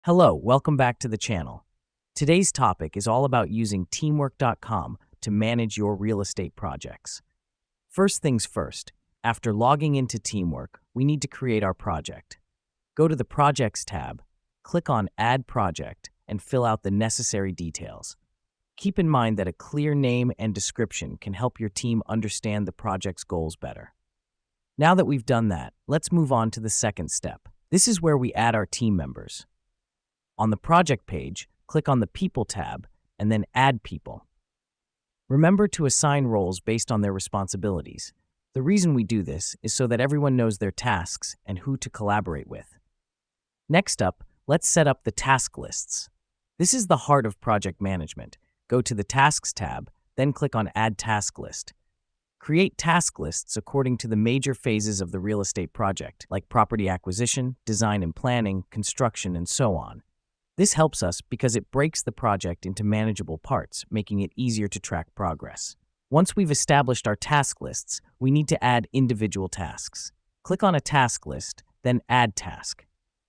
Hello, welcome back to the channel. Today's topic is all about using teamwork.com to manage your real estate projects. First things first, after logging into Teamwork, we need to create our project. Go to the Projects tab, click on Add Project, and fill out the necessary details. Keep in mind that a clear name and description can help your team understand the project's goals better. Now that we've done that, let's move on to the second step. This is where we add our team members. On the project page, click on the People tab and then Add People. Remember to assign roles based on their responsibilities. The reason we do this is so that everyone knows their tasks and who to collaborate with. Next up, let's set up the task lists. This is the heart of project management. Go to the Tasks tab, then click on Add Task List. Create task lists according to the major phases of the real estate project, like property acquisition, design and planning, construction, and so on. This helps us because it breaks the project into manageable parts, making it easier to track progress. Once we've established our task lists, we need to add individual tasks. Click on a task list, then Add Task.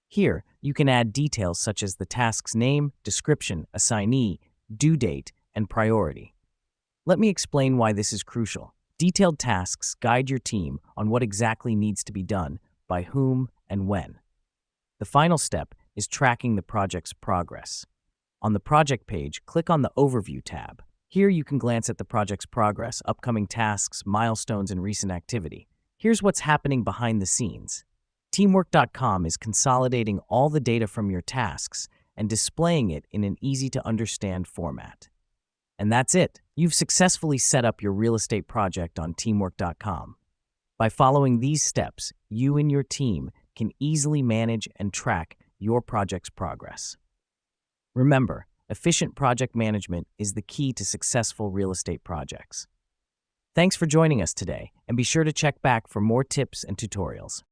Here, you can add details such as the task's name, description, assignee, due date, and priority. Let me explain why this is crucial. Detailed tasks guide your team on what exactly needs to be done, by whom, and when. The final step is tracking the project's progress. On the project page, click on the Overview tab. Here you can glance at the project's progress, upcoming tasks, milestones, and recent activity. Here's what's happening behind the scenes. Teamwork.com is consolidating all the data from your tasks and displaying it in an easy-to-understand format. And that's it. You've successfully set up your real estate project on Teamwork.com. By following these steps, you and your team can easily manage and track your project's progress. Remember, efficient project management is the key to successful real estate projects. Thanks for joining us today, and be sure to check back for more tips and tutorials.